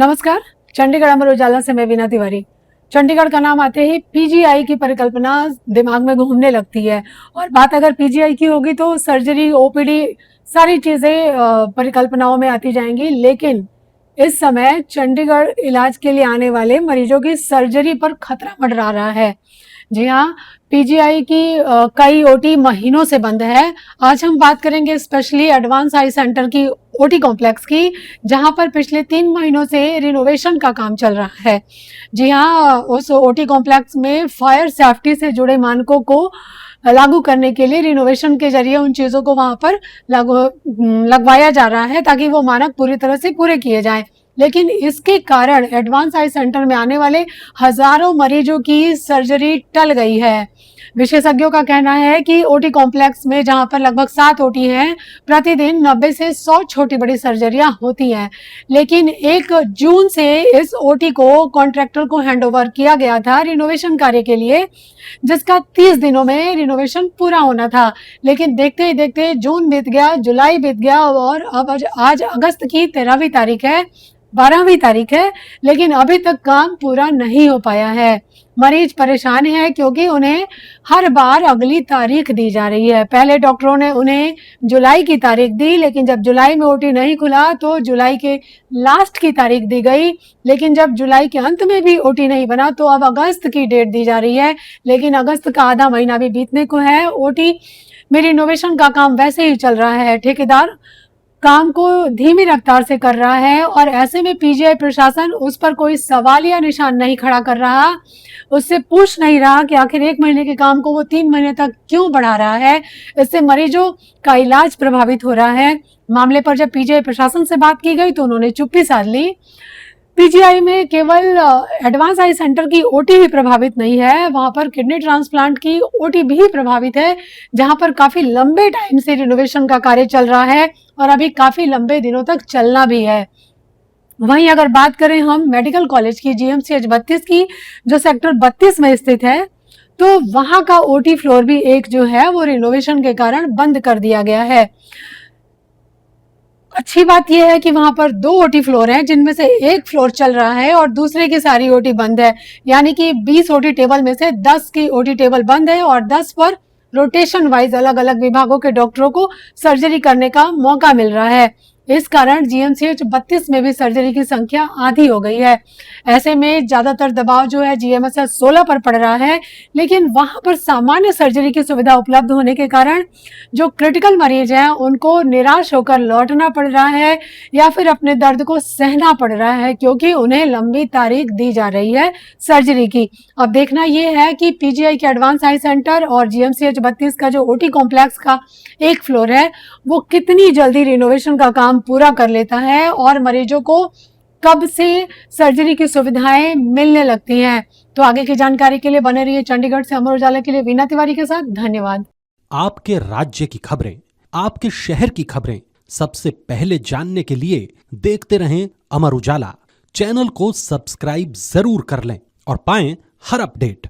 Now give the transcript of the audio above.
नमस्कार। चंडीगढ़ अमर उजाला से मैं वीना तिवारी। चंडीगढ़ का नाम आते ही पीजीआई की परिकल्पना दिमाग में घूमने लगती है और बात अगर पीजीआई की होगी तो सर्जरी, ओपीडी सारी चीजें परिकल्पनाओं में आती जाएंगी। लेकिन इस समय चंडीगढ़ इलाज के लिए आने वाले मरीजों की सर्जरी पर खतरा मंडरा रहा है। जी हाँ, पीजीआई की कई ओटी महीनों से बंद है। आज हम बात करेंगे स्पेशली एडवांस आई सेंटर की ओटी कॉम्प्लेक्स की, जहां पर पिछले 3 महीनों से रिनोवेशन का काम चल रहा है। जी हाँ, उस ओटी कॉम्प्लेक्स में फायर सेफ्टी से जुड़े मानकों को लागू करने के लिए रिनोवेशन के जरिए उन चीजों को वहां पर लगवाया जा रहा है ताकि वो मानक पूरी तरह से पूरे किए जाएं। लेकिन इसके कारण एडवांस आई सेंटर में आने वाले हजारों मरीजों की सर्जरी टल गई है। विशेषज्ञों का कहना है कि ओटी कॉम्प्लेक्स में जहां पर लगभग 7 ओटी हैं, प्रतिदिन 90 से 100 छोटी बड़ी सर्जरियां होती हैं। लेकिन 1 जून से इस ओटी को कॉन्ट्रैक्टर को हैंडओवर किया गया था रिनोवेशन कार्य के लिए, जिसका 30 दिनों में रिनोवेशन पूरा होना था। लेकिन देखते ही देखते जून बीत गया, जुलाई बीत गया और अब आज अगस्त की 13वीं तारीख है, 12वीं तारीख है, लेकिन अभी तक काम पूरा नहीं हो पाया है। मरीज परेशान है क्योंकि उन्हें हर बार अगली तारीख दी जा रही है। पहले डॉक्टरों ने उन्हें जुलाई की तारीख दी, लेकिन जब जुलाई में ओटी नहीं खुला तो जुलाई के लास्ट की तारीख दी गई। लेकिन जब जुलाई के अंत में भी ओटी नहीं बना तो अब अगस्त की डेट दी जा रही है। लेकिन अगस्त का आधा महीना भी बीतने को है। ओटी में रिनोवेशन का काम वैसे ही चल रहा है। ठेकेदार काम को धीमी रफ्तार से कर रहा है और ऐसे में पीजीआई प्रशासन उस पर कोई सवाल या निशान नहीं खड़ा कर रहा, उससे पूछ नहीं रहा कि आखिर 1 महीने के काम को वो 3 महीने तक क्यों बढ़ा रहा है। इससे मरीजों का इलाज प्रभावित हो रहा है। मामले पर जब पीजीआई प्रशासन से बात की गई तो उन्होंने चुप्पी साध ली। पीजीआई में केवल एडवांस आई सेंटर की ओटी ही प्रभावित नहीं है, वहां पर किडनी ट्रांसप्लांट की ओटी भी प्रभावित है, जहां पर काफी लंबे टाइम से रिनोवेशन का कार्य चल रहा है और अभी काफी लंबे दिनों तक चलना भी है। वहीं अगर बात करें हम मेडिकल कॉलेज की जीएमसीएच 32 की, जो सेक्टर 32 में स्थित है, तो वहां का ओटी फ्लोर भी एक जो है वो रिनोवेशन के कारण बंद कर दिया गया है। अच्छी बात यह है कि वहां पर 2 ओटी फ्लोर हैं, जिनमें से एक फ्लोर चल रहा है और दूसरे की सारी ओटी बंद है। यानी कि 20 ओटी टेबल में से 10 की ओटी टेबल बंद है और 10 पर रोटेशन वाइज अलग अलग विभागों के डॉक्टरों को सर्जरी करने का मौका मिल रहा है। इस कारण जीएमसीएच 32 में भी सर्जरी की संख्या आधी हो गई है। ऐसे में ज्यादातर दबाव जो है जीएमएसएच 16 पर पड़ रहा है, लेकिन वहां पर सामान्य सर्जरी की सुविधा उपलब्ध होने के कारण जो क्रिटिकल मरीज हैं उनको निराश होकर लौटना पड़ रहा है या फिर अपने दर्द को सहना पड़ रहा है, क्योंकि उन्हें लंबी तारीख दी जा रही है सर्जरी की। अब देखना यह है कि पीजीआई के एडवांस आई सेंटर और जीएमसीएच 32 का जो ओटी कॉम्प्लेक्स का एक फ्लोर है वो कितनी जल्दी रिनोवेशन का काम पूरा कर लेता है और मरीजों को कब से सर्जरी की सुविधाएं मिलने लगती हैं। तो आगे की जानकारी के लिए बने रहिए चंडीगढ़ से अमर उजाला के लिए वीना तिवारी के साथ। धन्यवाद। आपके राज्य की खबरें, आपके शहर की खबरें सबसे पहले जानने के लिए देखते रहें अमर उजाला। चैनल को सब्सक्राइब जरूर कर लें और पाएं हर अपडेट।